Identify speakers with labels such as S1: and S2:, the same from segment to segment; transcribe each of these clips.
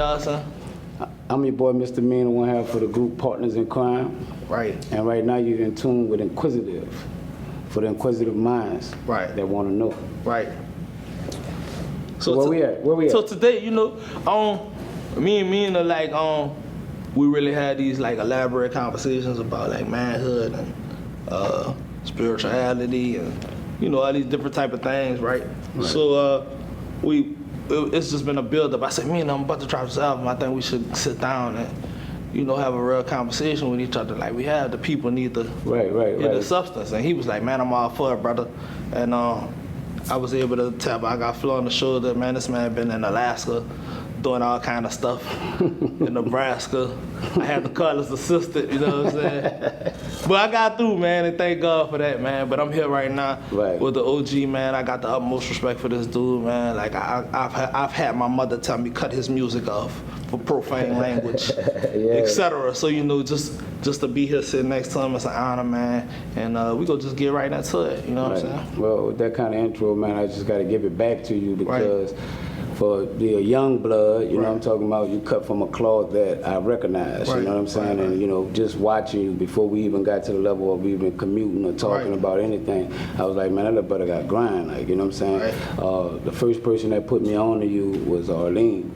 S1: Jayarson.
S2: I'm your boy, Mr. Meana, one half for the group Partners in Crime.
S1: Right.
S2: And right now you're in tune with Inquisitive, for the inquisitive minds that want to know.
S1: Right.
S2: So where we at?
S1: So today, me and Meana, we really had these elaborate conversations about manhood and spirituality and all these different type of things, right? So it's just been a build up. I said, Meana, I'm about to drop this album. I think we should sit down and have a real conversation with each other. Like we have, the people need the the substance. And he was like, man, I'm all for it, brother. And I was able to tap. I got Flo on the shoulder. Man, this man been in Alaska, doing all kind of stuff in Nebraska. I had the Carlos assistant, you know what I'm saying? But I got through, man, and thank God for that, man. But I'm here right now with the OG, man. I got the utmost respect for this dude, man. Like I've had my mother tell me cut his music off for profane language, etc. So just to be here sitting next to him, it's an honor, man. And we gonna just get right into it, you know what I'm saying?
S2: Well, with that kind of intro, man, I just gotta give it back to you because for the young blood, you know what I'm talking about, you cut from a cloth that I recognize, you know what I'm saying? And just watching you before we even got to the level of even commuting or talking about anything, I was like, man, that little brother got grind, you know what I'm saying? The first person that put me on to you was Arlene.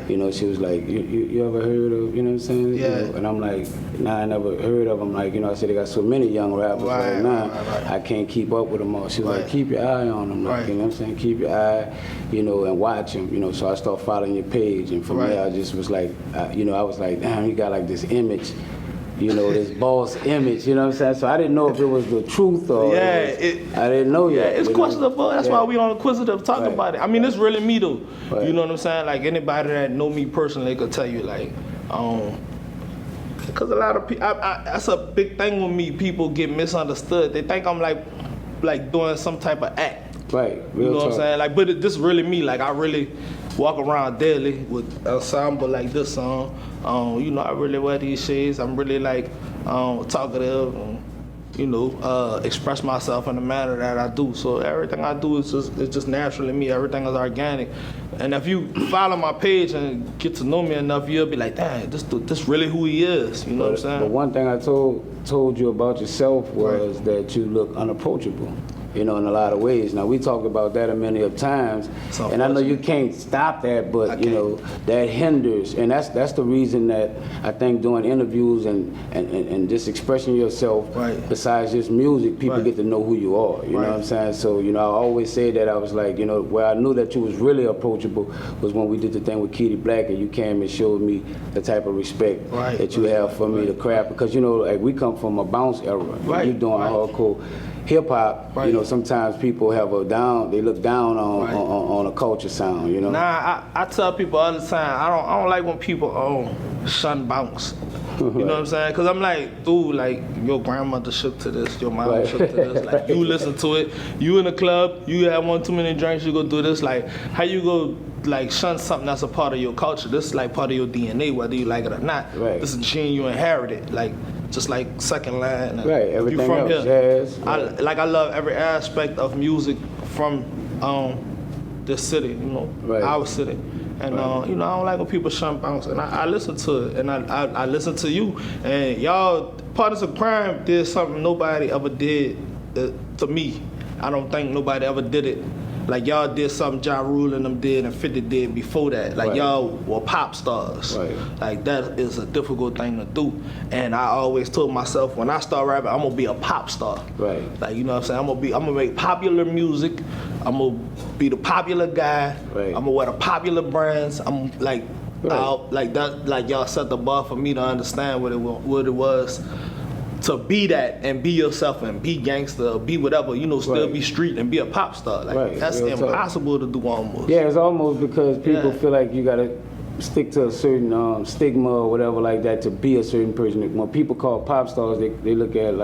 S2: You know, she was like, you ever heard of, you know what I'm saying?
S1: Yeah.
S2: And I'm like, nah, I never heard of them. Like, I said, they got so many young rappers right now, I can't keep up with them all. She was like, keep your eye on them, like, you know what I'm saying? Keep your eye, and watch them, so I started following your page, and from there I just was like, I was like, damn, you got like this image, this boss image, you know what I'm saying? So I didn't know if it was the truth or I didn't know yet.
S1: It's questionable. That's why we on Inquisitive talking about it. I mean, it's really me though. You know what I'm saying? Like anybody that know me personally could tell you, because a lot of people, that's a big thing with me. People get misunderstood. They think I'm like doing some type of act.
S2: Real
S1: you know
S2: talk.
S1: what I'm saying? But this really me. Like I really walk around daily with an ensemble like this song. I really wear these shades. I'm really talkative and express myself in the manner that I do. So everything I do is just naturally me. Everything is organic. And if you follow my page and get to know me enough, you'll be like, dang, this really who he is. You know what I'm saying?
S2: But one thing I told you about yourself was that you look unapproachable. In a lot of ways. Now, we talk about that many of times, and I know you can't stop that, but, that hinders, and that's the reason that I think doing interviews and just expressing yourself, besides just music, people get to know who you are, you know what I'm saying? So, I always say that I was like, where I knew that you was really approachable was when we did the thing with Kitty Black, and you came and showed me the type of respect that you have for me, the craft, because, we come from a bounce era, you're doing hardcore hip-hop, sometimes people have they look down on a culture sound,
S1: Nah, I tell people all the time, I don't like when people shun bounce. You know what I'm saying? Because I'm like, dude, your grandmother shook to this, your mom shook to this. You listen to it, you in the club, you have one too many drinks, you go do this. How you go shun something that's a part of your culture? This is part of your DNA, whether you like it or not. This is gene you inherited. Just like second line.
S2: Everything
S1: you from
S2: else,
S1: here.
S2: jazz.
S1: I love every aspect of music from this city, our city. And I don't like when people shun bounce. And I listen to it, and I listen to you. And y'all, Partners of Crime did something nobody ever did to me. I don't think nobody ever did it. Y'all did something Ja Rule and them did and 50 did before that. Y'all were pop stars. That is a difficult thing to do. And I always told myself, when I start rapping, I'm gonna be a pop star. You know what I'm saying? I'm gonna make popular music. I'm gonna be the popular guy. I'm gonna wear the popular brands. I'm y'all set the bar for me to understand what it was. To be that and be yourself and be gangster, be whatever, still be street and be a pop star. That's impossible to do almost.
S2: Yeah, it's almost because people feel like you gotta stick to a certain stigma or whatever like that to be a certain person. When people call pop stars, they look at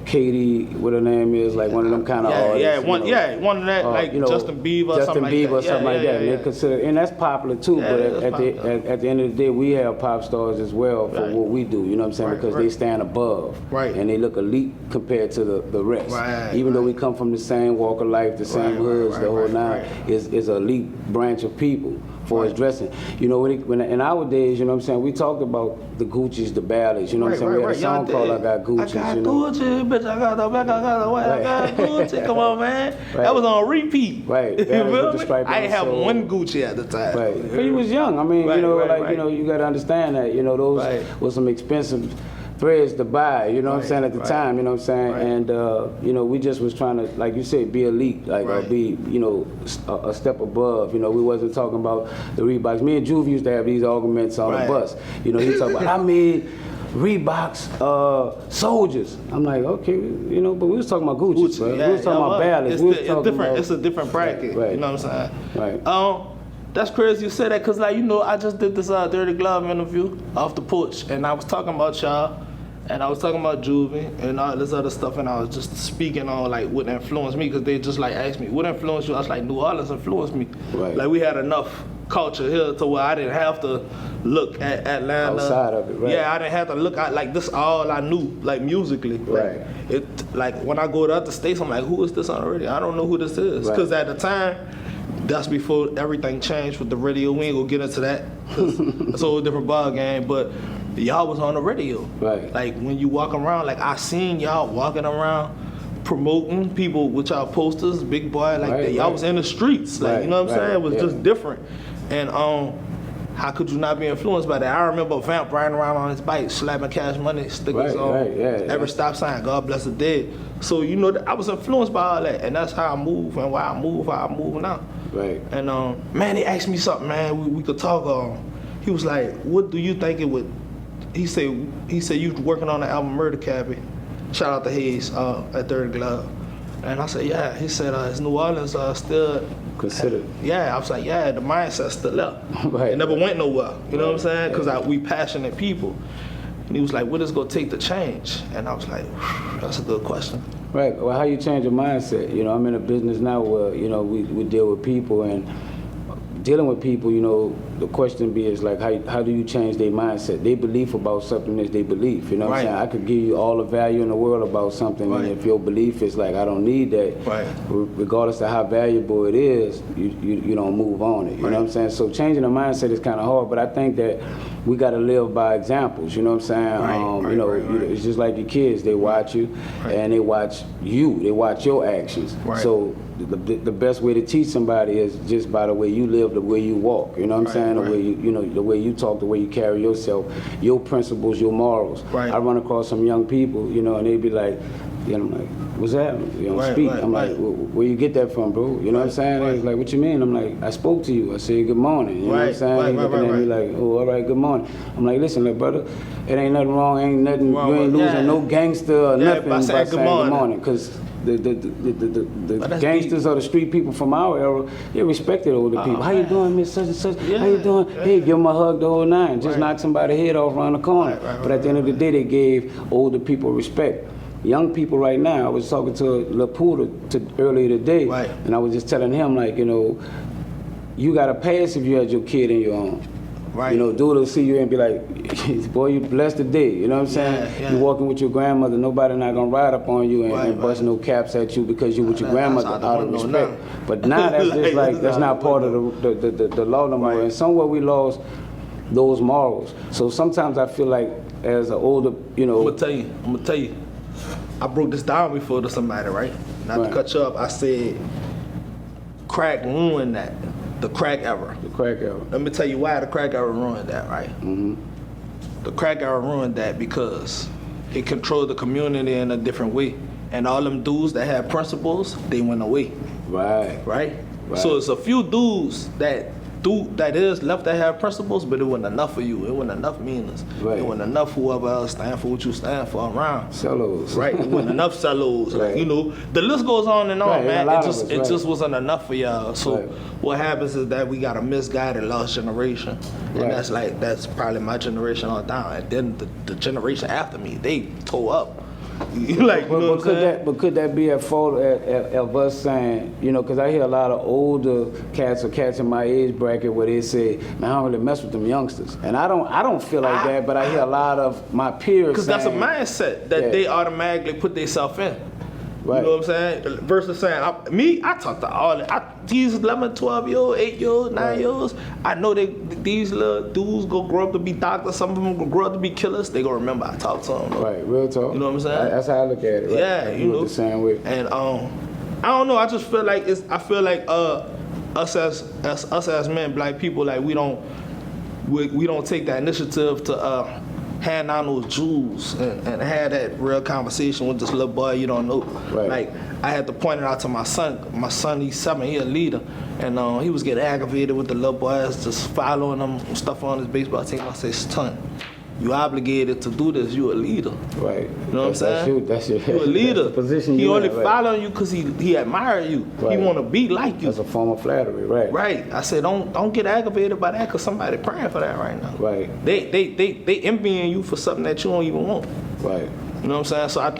S2: Katie, what her name is, one of them kind of artists.
S1: One of that, Justin Bieber or something like that.
S2: And they consider, and that's popular too, but at the end of the day, we have pop stars as well for what we do, you know what I'm saying? Because they stand above, and they look elite compared to the rest. Even though we come from the same walk of life, the same hoods, the whole nine, is an elite branch of people. for his dressing. You know, when in our days, you know what I'm saying, we talked about the Gucci's, the Ballets, you know what I'm saying? We had a song called I Got Gucci's,
S1: I got
S2: you know.
S1: Gucci, bitch, I got the back, I got the white, I got Gucci. Come on, man. That was on repeat.
S2: Right.
S1: You
S2: Ballets
S1: feel
S2: with the
S1: me?
S2: stripe
S1: I
S2: on
S1: ain't
S2: the
S1: have
S2: soul.
S1: one Gucci at the time.
S2: Right. But he was young. I mean, you know, you know, you got to understand that, you know, those was some expensive threads to buy, you know what I'm saying, at the time, you know what I'm saying, and you know, we just was trying to, like you said, be elite, like or be, you know, a step above. You know, we wasn't talking about the Reeboks. Me and Juve used to have these arguments on the bus. You know, he talk about I made Reeboks soldiers. I'm like, okay, you know, but we was talking about Gucci, bro.
S1: Yeah,
S2: we was talking about Ballets.
S1: It's a different bracket. You know what I'm saying?
S2: Right.
S1: That's crazy you say that, cause like, you know, I just did this Dirty Glove interview off the porch, and I was talking about y'all, and I was talking about Juvie and all this other stuff, and I was just speaking on like what influenced me, cause they just like asked me, what influenced you? I was like, New Orleans influenced me.
S2: Right.
S1: Like we had enough culture here to where I didn't have to look at Atlanta.
S2: Outside of it, right.
S1: Yeah, I didn't have to look at, like this all I knew, like musically.
S2: Right.
S1: Like when I go to other states, I'm like, who is this on the radio? I don't know who this is.
S2: Right.
S1: Cause at the time, that's before everything changed with the radio. We ain't gonna get into that. It's a whole different ball game, but y'all was on the radio.
S2: Right.
S1: Like when you walk around, like I seen y'all walking around promoting people with y'all posters, big boy, like that. Y'all was in the streets. Like, you know what I'm saying? It was just different. And how could you not be influenced by that? I remember Vamp riding around on his bike, slapping Cash Money stickers on every stop sign, God bless the dead. So, you know, I was influenced by all that, and that's how I move and why I move, how I move now.
S2: Right.
S1: And man, he asked me something, man, we could talk on. He was like, what do you think it would, he said you was working on the album Murder Cabbie. Shout out to Hayes at Dirty Glove. And I said, yeah. He said, is New Orleans still
S2: considered?
S1: Yeah, I was like, yeah, the mindset's still up.
S2: Right.
S1: It never went nowhere. You know what I'm saying? Because we passionate people. And he was like, what is it going to take to change? And I was like, that's a good question.
S2: Right. Well, how you change your mindset? You know, I'm in a business now where, you know, we deal with people, and dealing with people, you know, the question is like, how do you change their mindset? Their belief about something is their belief, you know what I'm saying? I could give you all the value in the world about something, and if your belief is like, I don't need that, regardless of how valuable it is, you don't move on it, you know what I'm saying? So changing the mindset is kind of hard, but I think that we got to live by examples, you know what I'm saying? You know, it's just like your kids, they watch you, and they watch you, they watch your actions. So the best way to teach somebody is just by the way you live, the way you walk, you know what I'm saying? The way you know, the way you talk, the way you carry yourself, your principles, your morals. I run across some young people, you know, and they be like, you know, I'm like, what's that? You know, speak. I'm like, where you get that from, bro? You know what I'm saying? They was like, what you mean? I'm like, I spoke to you. I said, good morning. You know what I'm saying? Looking at me like, oh, all right, good morning. I'm like, listen, little brother, it ain't nothing wrong, ain't nothing, you ain't losing no gangster or nothing by saying good morning. Because the gangsters or the street people from our era, they respected older people. How you doing, Miss Such and Such? How you doing? Hey, give them a hug the whole nine. Just knock somebody's head off around the corner. But at the end of the day, they gave older people respect. Young people right now, I was talking to LaPool earlier today, and I was just telling him, like, you know, you got to pass if you had your kid in your home. You know, dude will see you and be like, boy, you blessed today. You know what I'm saying? You walking with your grandmother, nobody not gonna ride up on you and bust no caps at you because you with your grandmother out of respect. But now that's just like, that's not part of the law no more. And somewhere we lost those morals. So sometimes I feel like as an older, you know.
S1: I'm gonna tell you. I broke this down before to somebody, right? Not to cut you up, I said, crack ruined that. The crack era.
S2: The crack era.
S1: Let me tell you why the crack era ruined that, right? The crack era ruined that because it controlled the community in a different way. And all them dudes that had principles, they went away. Right? So it's a few dudes that is left that have principles, but it wasn't enough for you. It wasn't enough meanings. It wasn't enough whoever else stand for what you stand for around.
S2: Cellos.
S1: Right? It wasn't enough cellos. Like, you know, the list goes on and on, man. It just wasn't enough for y'all. So what happens is that we got a misguided lost generation. And that's probably my generation on down. And then the generation after me, they tore up. Like,
S2: but could that be a fault of us saying, you know, because I hear a lot of older cats or cats in my age bracket where they say, man, I don't really mess with them youngsters. And I don't feel like that, but I hear a lot of my peers
S1: because that's a mindset that they automatically put themselves in.
S2: Right.
S1: You know what I'm saying? Versus saying, I talk to all these 11, 12-year-olds, 8-year-olds, 9-year-olds. I know these little dudes go grow up to be doctors. Some of them go grow up to be killers. They gonna remember I talked to them. Though.
S2: Right, real talk.
S1: You know what I'm saying?
S2: That's how I look at it. Right?
S1: Yeah, you know.
S2: The same way.
S1: And I don't know. I just feel like us as men, black people, like we don't take that initiative to hand down those jewels and have that real conversation with this little boy you don't know.
S2: Right.
S1: Like I had to point it out to my son. My son, he's 7, he a leader, and he was getting aggravated with the little boys just following him stuff on his baseball team. I say, son, you obligated to do this. You a leader.
S2: Right.
S1: You know what I'm saying?
S2: That's your
S1: you a leader.
S2: That's the position
S1: he
S2: you
S1: only
S2: in, right.
S1: following you because he admire you.
S2: Right.
S1: He want to be like you.
S2: That's a form of flattery, right?
S1: Right. I said, don't get aggravated by that because somebody praying for that right now.
S2: Right.
S1: They envying you for something that you don't even want.
S2: Right.
S1: You know what I'm saying? So I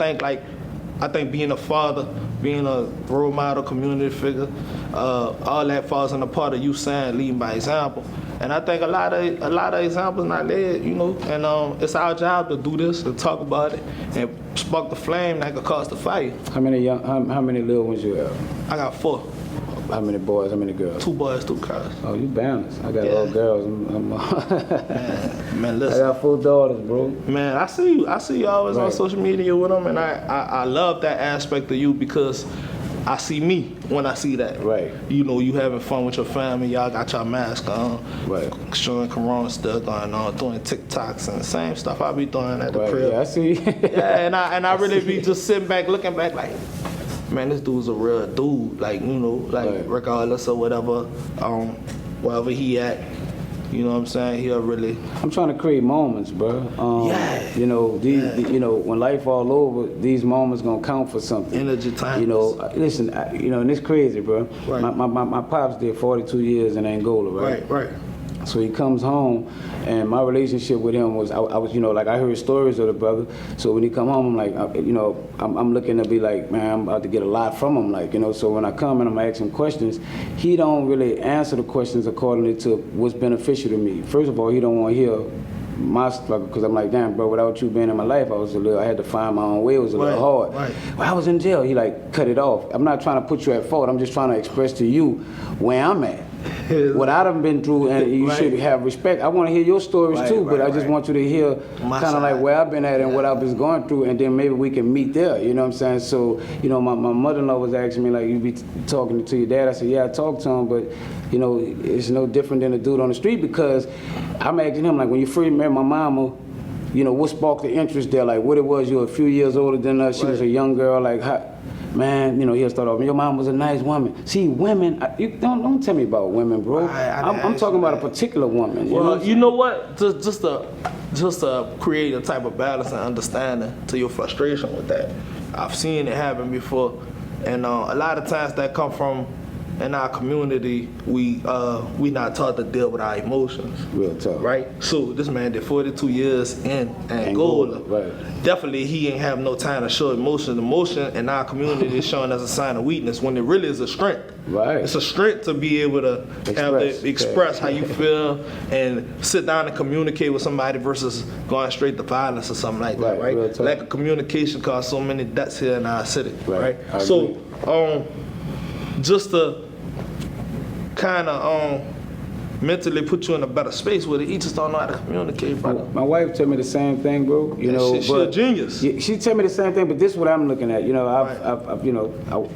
S1: think being a father, being a role model, community figure, all that falls in the part of you saying leading by example. And I think a lot of examples not led, you know, and it's our job to do this, to talk about it, and spark the flame that could cause the fire.
S2: How many little ones you have?
S1: I got 4.
S2: How many boys? How many girls?
S1: 2 boys, 2 girls.
S2: Oh, you balanced. I got all girls.
S1: Man,
S2: I
S1: listen.
S2: got 4 daughters, bro.
S1: Man, I see you always
S2: Right.
S1: on social media with them, and I love that aspect of you because I see me when I see that.
S2: Right.
S1: You know, you having fun with your family, y'all got your mask on,
S2: Right.
S1: showing Corona still going on, doing TikToks and the same stuff I be doing at the
S2: Right.
S1: crib.
S2: Yeah, I see.
S1: Yeah, and I really be just sitting back, looking back like, man, this dude's a real dude. Like, you know, like
S2: Right.
S1: regardless of whatever, wherever he at, you know what I'm saying? He'll really.
S2: I'm trying to create moments, bro.
S1: Yeah.
S2: You know, you know, when life all over, these moments gonna count for something.
S1: Energy time.
S2: You know, listen, you know, and it's crazy, bro.
S1: Right.
S2: My pops did 42 years in Angola, right?
S1: Right.
S2: So he comes home, and my relationship with him was, I was, you know, like I heard stories of the brother. So when he come home, I'm like, you know, I'm looking to be like, man, I'm about to get a lot from him, like, you know. So when I come and I'm asking questions, he don't really answer the questions accordingly to what's beneficial to me. First of all, he don't want to hear my struggle, because I'm like, damn, bro, without you being in my life, I had to find my own way. It was a little hard.
S1: Right.
S2: Well, I was in jail. He like cut it off. I'm not trying to put you at fault. I'm just trying to express to you where I'm at. What I done been through, and you should have respect. I want to hear your stories too, but I just want you to hear kind of like where I've been at and what I've been going through, and then maybe we can meet there. You know what I'm saying? So, you know, my mother-in-law was asking me, like, you be talking to your dad? I said, yeah, I talked to him, but, you know, it's no different than a dude on the street, because I'm asking him, like, when you first met my mama, you know, what sparked the interest there? Like, what it was, you were a few years older than us, she was a young girl, like, how, man, you know, he'll start off, your mom was a nice woman. See, women, you don't tell me about women, bro. I'm talking about a particular woman.
S1: You know what? Just to create a type of balance and understanding to your frustration with that. I've seen it happen before, and a lot of times that come from, in our community, we not taught to deal with our emotions.
S2: Real tough.
S1: Right? So this man did 42 years in Angola.
S2: Right.
S1: Definitely he ain't have no time to show emotion. Emotion in our community is shown as a sign of weakness when it really is a strength.
S2: Right.
S1: It's a strength to be able to express how you feel and sit down and communicate with somebody versus going straight to violence or something like that, right? Lack of communication caused so many deaths here in our city, right? So, just to kind of mentally put you in a better space with it, he just don't know how to communicate, brother.
S2: My wife told me the same thing, bro. You know,
S1: she a genius.
S2: She told me the same thing, but this is what I'm looking at. You know,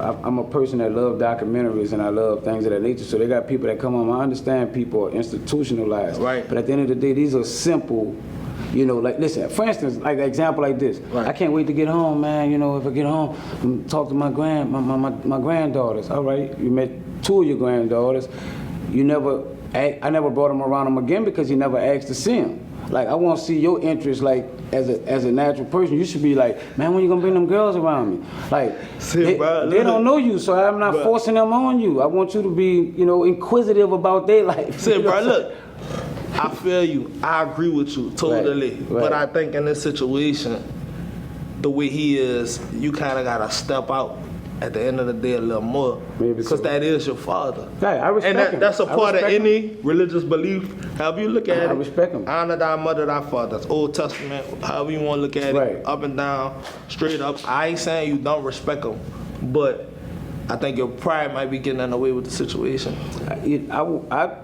S2: I'm a person that love documentaries and I love things of that nature. So they got people that come on. I understand people are institutionalized,
S1: right?
S2: But at the end of the day, these are simple. You know, like, listen, for instance, like an example like this. Right. I can't wait to get home, man. You know, if I get home, talk to my granddaughters. All right, you met 2 of your granddaughters. I never brought them around them again because you never asked to see them. Like, I want to see your interest, like, as a natural person. You should be like, man, when you gonna bring them girls around me? Like, they don't know you, so I'm not forcing them on you. I want you to be, you know, inquisitive about their life.
S1: See, bro, look. I feel you. I agree with you totally. Right. But I think in this situation, the way he is, you kind of got to step out at the end of the day a little more.
S2: Maybe
S1: Because
S2: so.
S1: that is your father.
S2: Right, I respect
S1: and
S2: him.
S1: that's a
S2: I
S1: part of
S2: respect
S1: any religious belief. However you look at it.
S2: I respect him.
S1: Honor thy mother, thy father. That's Old Testament. However you want to look at
S2: Right.
S1: it. Up and down, straight up. I ain't saying you don't respect them, but I think your pride might be getting in the way with the situation.
S2: I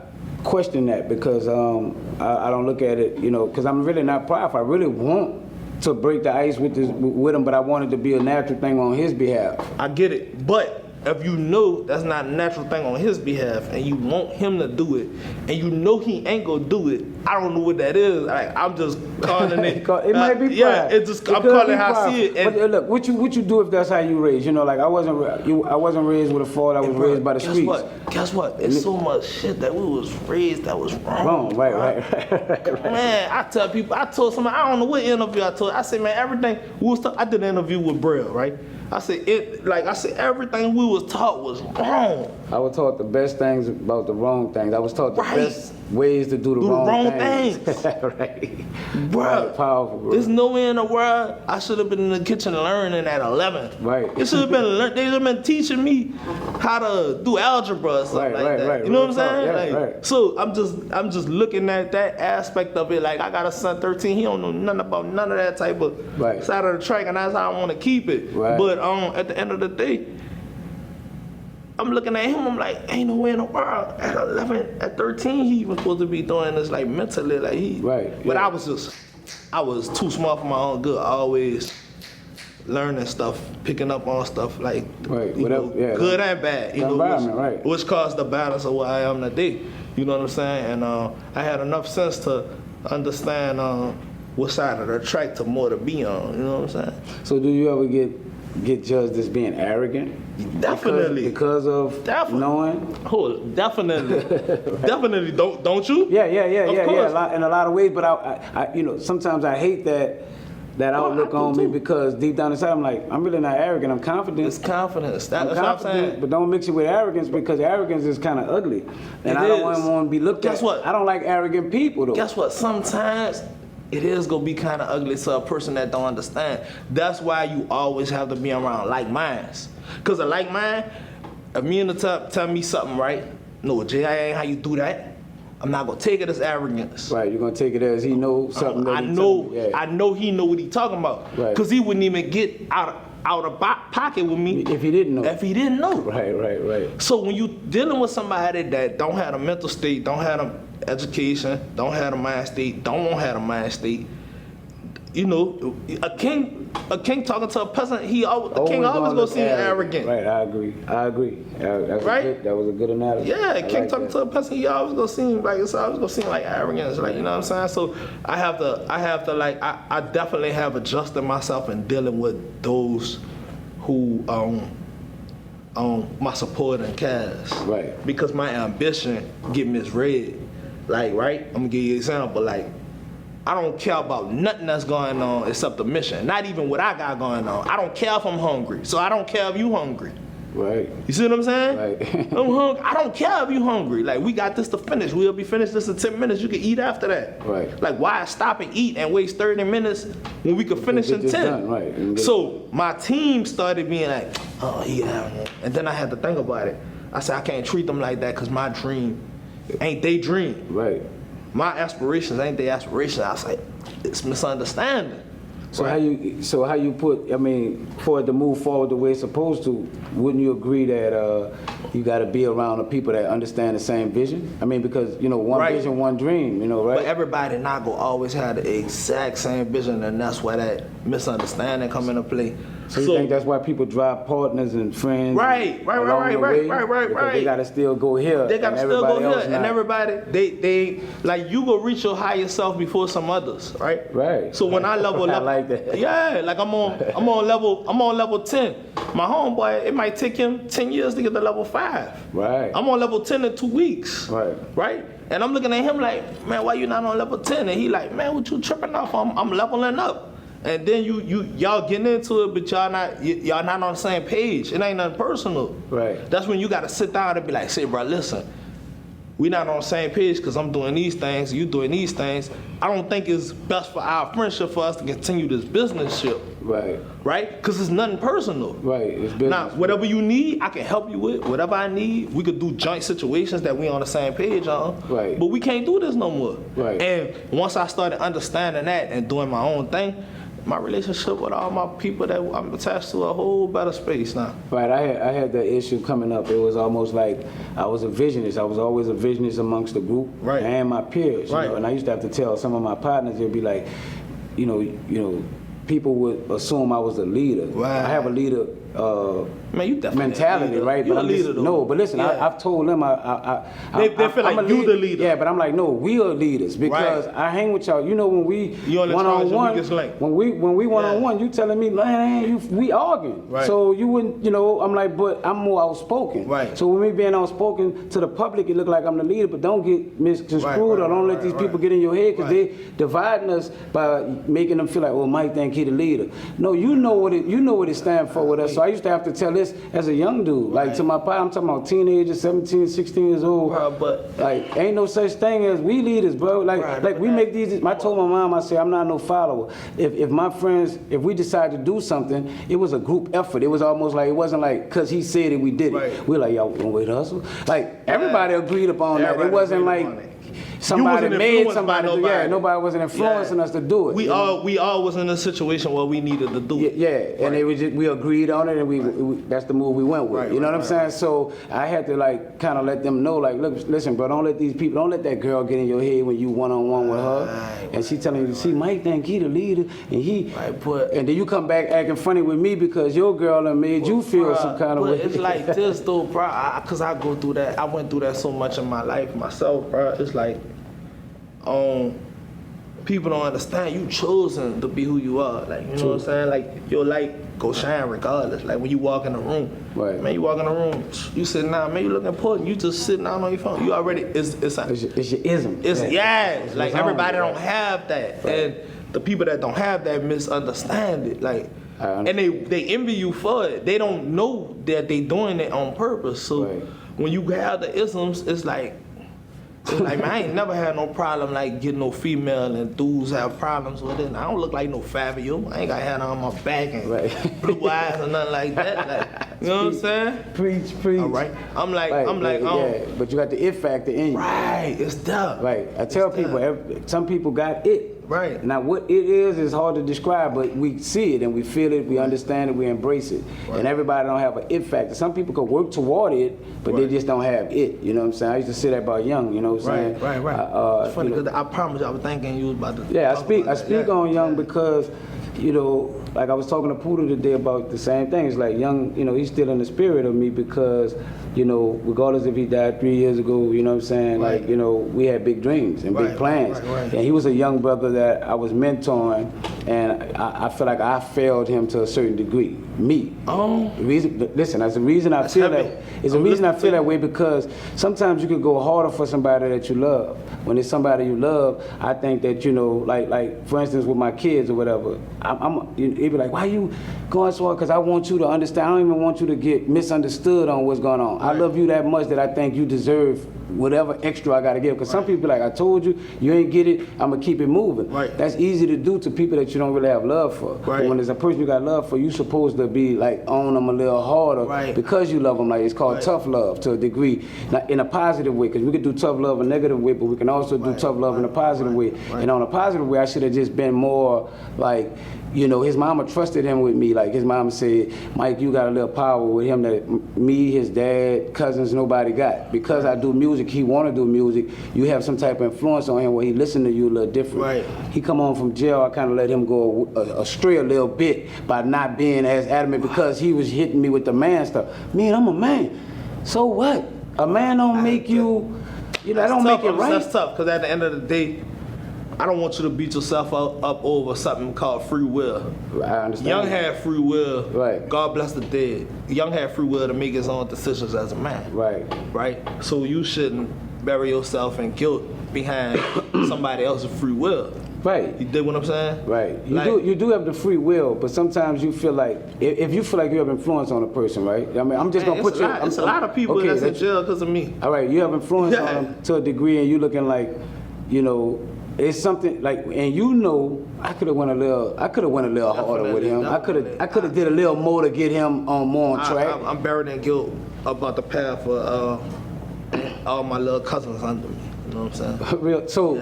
S2: question that because I don't look at it, because I'm really not prideful. I really want to break the ice with him, but I want it to be a natural thing on his behalf.
S1: I get it, but if you know that's not a natural thing on his behalf and you want him to do it and you know he ain't gonna do it, I don't know what that is. Like, I'm just calling it.
S2: It might be pride.
S1: Yeah, I'm calling it how I see it.
S2: But look, what you do if that's how you raised? Like I wasn't raised with a father. I was raised by the streets.
S1: Guess what? It's so much shit that we was raised that was wrong.
S2: Wrong, right.
S1: Man, I tell people, I told somebody, I don't know what interview I told. I said, man, everything we was I did an interview with Braille, right? I said everything we was taught was wrong.
S2: I was taught the best things about the wrong things. I was taught the best ways to do the wrong things. Right.
S1: Bruh,
S2: right, powerful, bro.
S1: There's nowhere in the world I should have been in the kitchen learning at 11.
S2: Right.
S1: It should have been they should have been teaching me how to do algebra or something like that.
S2: Right.
S1: You know what I'm saying?
S2: Yeah,
S1: like,
S2: right.
S1: So I'm just looking at that aspect of it. Like, I got a son 13, he don't know nothing about none of that type of side of the track, and that's how I want to keep it.
S2: Right.
S1: But at the end of the day, I'm looking at him, I'm like, ain't no way in the world. At 11, at 13, he was supposed to be doing this, like, mentally, like he.
S2: Right.
S1: But
S2: yeah.
S1: I was too smart for my own good. Always learning stuff, picking up on stuff, like,
S2: Right.
S1: good and bad.
S2: Environment, right.
S1: Which caused the balance of what I am today. You know what I'm saying? And I had enough sense to understand what side of the track to more to be on. You know what I'm saying?
S2: So do you ever get judged as being arrogant?
S1: Definitely.
S2: Because of knowing?
S1: Oh, definitely. Definitely. Don't you?
S2: Yeah.
S1: Of
S2: In a lot of ways, but I sometimes I hate that outlook on me because deep down inside I'm like, I'm really not arrogant. I'm confident.
S1: It's confidence. That's what I'm saying.
S2: But don't mix it with arrogance because arrogance is kind of ugly, and I don't want to be looked at.
S1: Guess what?
S2: I don't like arrogant people though.
S1: Guess what? Sometimes it is gonna be kind of ugly to a person that don't understand. That's why you always have to be around like minds. Cause a like mind, if me and the tell me something, right? No, Jay, I ain't how you do that. I'm not gonna take it as arrogance.
S2: Right, you're gonna take it as he knows something.
S1: I know he know what he talking about.
S2: Right.
S1: Cause he wouldn't even get out of pocket with me
S2: if he didn't know. Right.
S1: So when you dealing with somebody that don't have a mental state, don't have an education, don't have a mind state, don't want to have a mind state, a king talking to a peasant, a king always gonna seem arrogant.
S2: Right, I agree. That was a good analogy.
S1: Yeah, a king talking to a peasant, he always gonna seem like arrogance. Like, you know what I'm saying? So I have to like I definitely have adjusted myself in dealing with those who my supporting cast.
S2: Right.
S1: Because my ambition get misread. Like, right? I'm gonna give you an example. Like, I don't care about nothing that's going on except the mission. Not even what I got going on. I don't care if I'm hungry. So I don't care if you hungry.
S2: Right.
S1: You see what I'm saying?
S2: Right.
S1: I'm hungry. I don't care if you hungry. Like, we got this to finish. We'll be finished this in 10 minutes. You can eat after that.
S2: Right.
S1: Like, why stop and eat and waste 30 minutes when we could finish in 10?
S2: Done, right.
S1: So my team started being like, oh, yeah. And then I had to think about it. I said, I can't treat them like that because my dream ain't they dream.
S2: Right.
S1: My aspirations ain't their aspirations. I was like, it's misunderstanding.
S2: So how you put, for it to move forward the way it's supposed to, wouldn't you agree that you got to be around the people that understand the same vision? Because, one vision, one dream, right?
S1: But everybody not going to always have the exact same vision, and that's why that misunderstanding come into play.
S2: So you think that's why people drop partners and friends?
S1: Right.
S2: Because they got to still go here.
S1: They got to still go here, and everybody, they like, you go reach your higher self before some others, right?
S2: Right.
S1: So when I level up,
S2: I like that.
S1: Yeah, like I'm on level 10. My homeboy, it might take him 10 years to get to level 5.
S2: Right.
S1: I'm on level 10 in 2 weeks.
S2: Right.
S1: And I'm looking at him like, man, why you not on level 10? And he like, man, what you tripping off? I'm leveling up. And then y'all getting into it, but y'all not on the same page. It ain't nothing personal.
S2: Right.
S1: That's when you gotta sit down and be like, say, bro, listen, we not on the same page because I'm doing these things, you doing these things. I don't think it's best for our friendship for us to continue this business ship.
S2: Right.
S1: Right? Because it's nothing personal.
S2: Right. It's business.
S1: Now, whatever you need, I can help you with. Whatever I need, we could do joint situations that we on the same page on.
S2: Right.
S1: But we can't do this no more.
S2: Right.
S1: And once I started understanding that and doing my own thing, my relationship with all my people that I'm attached to a whole better space now.
S2: Right, I had that issue coming up. It was almost like I was a visionist. I was always a visionist amongst the group and my peers. You know? And I used to have to tell some of my partners, they'd be like, you know, people would assume I was a leader.
S1: Right.
S2: I have a leader
S1: Man, you definitely
S2: mentality, right?
S1: You're
S2: but
S1: a leader, though.
S2: No, but listen, I've told them
S1: they feel like you the leader.
S2: Yeah, but I'm like, no, we are leaders because I hang with y'all. You know, when we one-on-one, when we one-on-one, you telling me, man, we arguing.
S1: Right.
S2: So you wouldn't, you know, I'm like, but I'm more outspoken.
S1: Right.
S2: So when we being outspoken to the public, it look like I'm the leader, but don't get misconstrued or don't let these people get in your head because they dividing us by making them feel like, oh, Mike think he the leader. No, you know what it stands for with us. So I used to have to tell this as a young dude, like to my pa, I'm talking about teenagers, 17, 16 years old.
S1: But
S2: like, ain't no such thing as we leaders, bro. Like we make these. I told my mom, I said, I'm not no follower. If my friends, if we decide to do something, it was a group effort. It was almost like, it wasn't like, cause he said it, we did it. We're like, y'all gonna wait to hustle? Like, everybody agreed upon that. It wasn't like, somebody made somebody do. Yeah, nobody wasn't influencing us to do it.
S1: We all was in a situation where we needed to do it.
S2: Yeah, and it was just, we agreed on it, and we that's the move we went with. You know what I'm saying? So I had to like kind of let them know, like, look, listen, bro, don't let these people, don't let that girl get in your head when you one-on-one with her, and she telling you, see, Mike think he the leader, and he, and then you come back acting funny with me because your girl done made you feel some kind of way.
S1: It's like this though, bro, because I go through that. I went through that so much in my life myself, bro. It's like, people don't understand you chosen to be who you are. Like, you know what I'm saying? Like, your light go shine regardless. Like when you walk in the room.
S2: Right.
S1: Man, you walk in the room, you sitting down, man, you look important. You just sitting down on your phone. You already it's
S2: your ism.
S1: It's like everybody don't have that. And the people that don't have that misunderstand it. Like, and they envy you for it. They don't know that they doing it on purpose. So when you have the isms, it's like, man, I ain't never had no problem like getting no female, and dudes have problems with it. And I don't look like no Fabio. I ain't got hair on my back and blue eyes or nothing like that. Like, you know what I'm saying?
S2: Preach.
S1: All right. I'm like,
S2: yeah, but you got the it factor in you.
S1: Right, it's tough.
S2: Right. I tell people, some people got it.
S1: Right.
S2: Now, what it is hard to describe, but we see it and we feel it, we understand it, we embrace it. Right. And everybody don't have an it factor. Some people could work toward it, but they just don't have it. You know what I'm saying? I used to say that about Young, you know what I'm saying?
S1: Right. It's funny because I promise you, I was thinking you was about to.
S2: Yeah, I speak on Young because, you know, like I was talking to Poodle today about the same thing. It's like Young, you know, he's still in the spirit of me because, you know, regardless if he died 3 years ago, you know what I'm saying?
S1: Right.
S2: Like, you know, we had big dreams and big plans.
S1: Right.
S2: And he was a young brother that I was mentoring, and I feel like I failed him to a certain degree. Me. Listen, that's the reason I feel that. It's the reason I feel that way because sometimes you could go harder for somebody that you love. When it's somebody you love, I think that, you know, like for instance with my kids or whatever, it'd be like, why you going so hard? Because I want you to understand. I don't even want you to get misunderstood on what's going on. I love you that much that I think you deserve whatever extra I got to give. Because some people like, I told you, you ain't get it, I'm going to keep it moving.
S1: Right.
S2: That's easy to do to people that you don't really have love for.
S1: Right.
S2: But when there's a person you got love for, you supposed to be like on them a little harder because you love them. Like, it's called tough love to a degree. Not in a positive way, because we could do tough love a negative way, but we can also do tough love in a positive way. And on a positive way, I should have just been more like, you know, his mama trusted him with me. Like, his mama said, Mike, you got a little power with him that me, his dad, cousins, nobody got. Because I do music, he want to do music, you have some type of influence on him where he listen to you a little different.
S1: Right.
S2: He come home from jail, I kind of let him go astray a little bit by not being as adamant because he was hitting me with the man stuff. Man, I'm a man. So what? A man don't make you, you know, that don't make it right.
S1: That's tough, because at the end of the day, I don't want you to beat yourself up over something called free will.
S2: I understand.
S1: Young had free will.
S2: Right.
S1: God bless the dead. Young had free will to make his own decisions as a man. Right. So you shouldn't bury yourself in guilt behind somebody else's free will.
S2: Right.
S1: You dig what I'm saying?
S2: Right.
S1: Like,
S2: You do have the free will, but sometimes you feel like if you feel like you have influence on a person, right? I mean, I'm just gonna put you.
S1: It's a lot of people that's in jail because of me.
S2: All right, you have influence on them to a degree, and you looking like, you know, it's something like, and you know, I could have went a little harder with him. I could have did a little more to get him more on track.
S1: I'm buried in guilt about the path for all my little cousins under me. You know what I'm saying?
S2: Real. So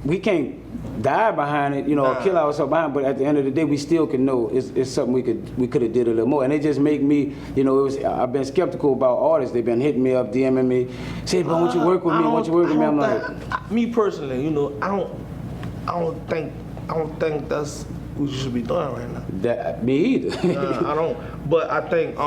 S2: we can't die behind it, you know, or kill ourselves behind. But at the end of the day, we still can know it's something we could have did a little more. And it just make me, you know, I've been skeptical about artists. They've been hitting me up, DMing me, say, "Bro, won't you work with me? Won't you work with me?" I'm like,
S1: me personally, you know, I don't think that's what you should be doing right now.
S2: That me either.
S1: I don't. But I think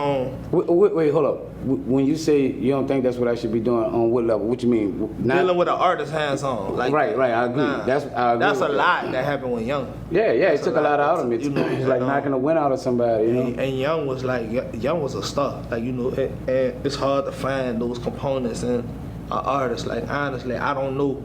S2: wait, hold up. When you say you don't think that's what I should be doing, on what level? What you mean?
S1: Dealing with an artist hands on. Like
S2: right. I agree.
S1: That's a lot that happened when Young.
S2: Yeah. It took a lot out of me.
S1: You know,
S2: it's like knocking the wind out of somebody. You know.
S1: And Young was a star. Like, you know, and it's hard to find those components in an artist. Like, honestly, I don't know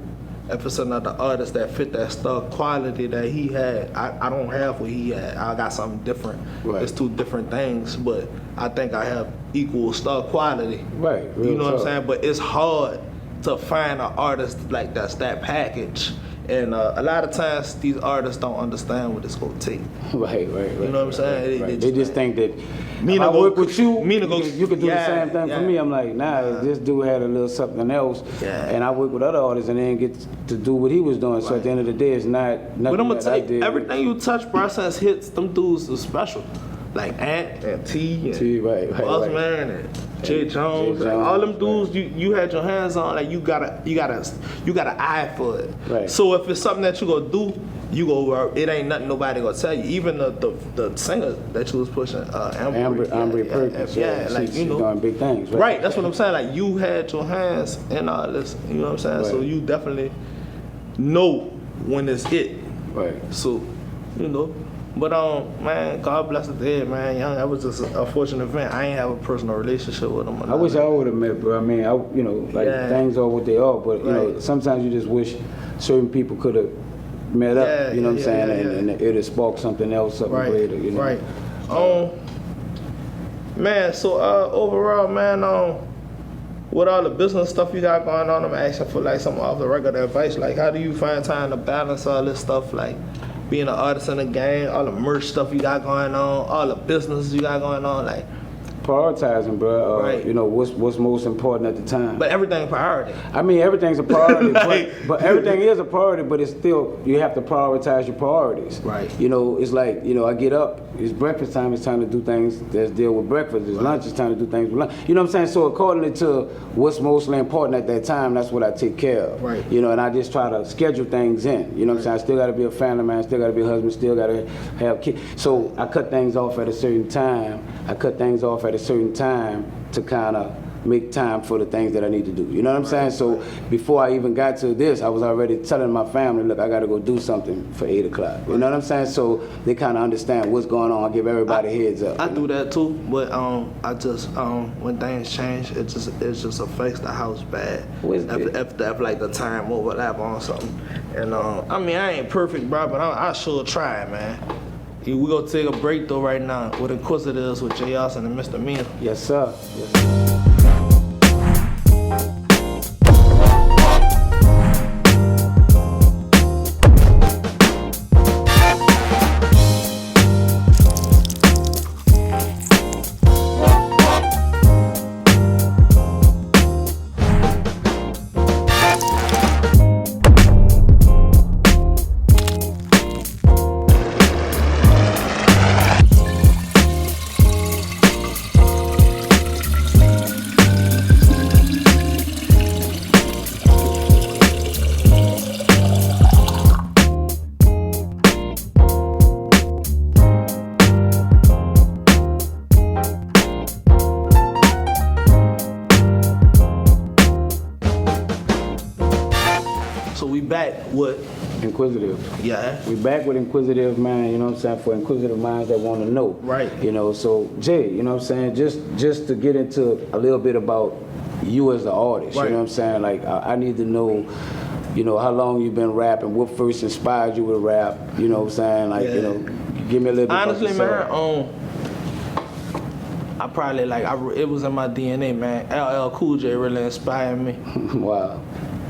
S1: if it's another artist that fit that star quality that he had. I don't have what he had. I got something different. Right. It's two different things, but I think I have equal star quality.
S2: Right.
S1: You know what I'm saying? But it's hard to find an artist like that's that package. And a lot of times these artists don't understand what it's gonna take.
S2: Right.
S1: You know what I'm saying?
S2: Right. They just think that
S1: Meana
S2: I work with you, you could do
S1: the
S2: same thing for me. I'm like, this dude had a little something else, and I work with other artists and then get to do what he was doing. So at the end of the day, it's not nothing.
S1: But I'm gonna
S2: that
S1: tell
S2: I
S1: you,
S2: did.
S1: everything you touch, process hits, them dudes are special. Like Ant and T and Buzzman and Jay Jones, like all them dudes you had your hands on, like you got an eye for it.
S2: Right.
S1: So if it's something that you gonna do, you go. It ain't nothing nobody gonna tell you. Even the singer that you was pushing, Amber
S2: Perkins.
S1: like you know,
S2: doing big things.
S1: Right. That's what I'm saying. Like you had your hands in all this. You know what I'm saying?
S2: Right.
S1: So you definitely know when it's it.
S2: Right.
S1: So, you know. But man, God bless the dead, man. Young, that was just a fortunate event. I ain't have a personal relationship with him.
S2: I wish I would have met, bro. I mean, things are what they are, but you know, sometimes you just wish certain people could have met up. You know what I'm saying? And it would spark something else, something greater. You know?
S1: Right. Man. So overall, man, with all the business stuff you got going on, I'm asking for like some off the record advice. Like, how do you find time to balance all this stuff? Like, being an artist in the game, all the merch stuff you got going on, all the business you got going on, like
S2: prioritizing, bro. You know what's most important at the time.
S1: But everything priority.
S2: I mean, everything's a priority, but everything is a priority. But it's still, you have to prioritize your priorities.
S1: Right.
S2: You know, it's like, you know, I get up. It's breakfast time. It's time to do things that deal with breakfast. It's lunch. It's time to do things with lunch. You know what I'm saying? So according to what's mostly important at that time, that's what I take care of.
S1: Right.
S2: You know, and I just try to schedule things in. You know what I'm saying? I still got to be a family man. Still got to be a husband. Still got to have kids. So I cut things off at a certain time. To kind of make time for the things that I need to do. You know what I'm saying? So before I even got to this, I was already telling my family, look, I got to go do something for 8 o'clock. You know what I'm saying? So they kind of understand what's going on. I give everybody heads up.
S1: I do that too, but I just when things change, it just affects the house bad. If like the time overlap on something. And I mean, I ain't perfect, bro, but I sure try, man. We gonna take a break though right now with Inquisitive with Jayarson and Mr. Meana.
S2: Yes, sir.
S1: So we back with
S2: Inquisitive.
S1: Yeah.
S2: We back with Inquisitive, man, you know what I'm saying, for inquisitive minds that want to know.
S1: Right.
S2: You know, so Jay, you know what I'm saying, just to get into a little bit about you as the artist,
S1: right.
S2: You know what I'm saying, like I need to know you know, how long you been rapping, what first inspired you to rap, you know what I'm saying? Like, you know, give me a little bit
S1: honestly,
S2: about yourself.
S1: man, I probably it was in my DNA, man. LL Cool J really inspired me.
S2: Wow.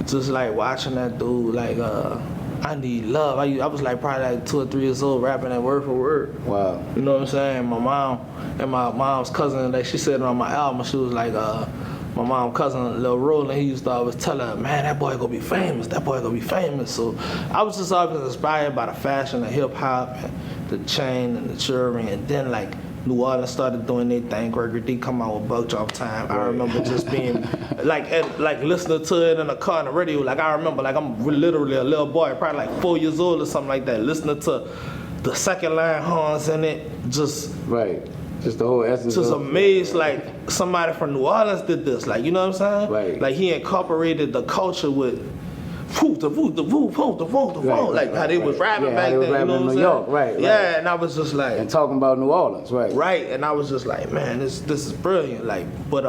S1: Just like watching that dude, like I need love. I was like probably like 2 or 3 years old rapping that word for word.
S2: Wow.
S1: You know what I'm saying? My mom and my mom's cousin, like she said on my album, she was like, my mom's cousin, Lil Roland, he used to always tell her, man, that boy gonna be famous, that boy gonna be famous. So I was just always inspired by the fashion of hip hop and the chain and the jewelry, and then like New Orleans started doing their thing. Gregory D come out with Buck Drop Time. I remember just being like listening to it in the car on the radio. Like I remember, like I'm literally a little boy, probably like 4 years old or something like that, listening to the second line horns in it. Just
S2: just the whole essence.
S1: Just amazed, like somebody from New Orleans did this. Like you know what I'm saying?
S2: Right.
S1: Like he incorporated the culture with. Like how they was rapping back then, you know what I'm saying?
S2: New York, right.
S1: Yeah, and I was just like,
S2: and talking about New Orleans, right?
S1: Right, and I was just like, man, this is brilliant. Like, but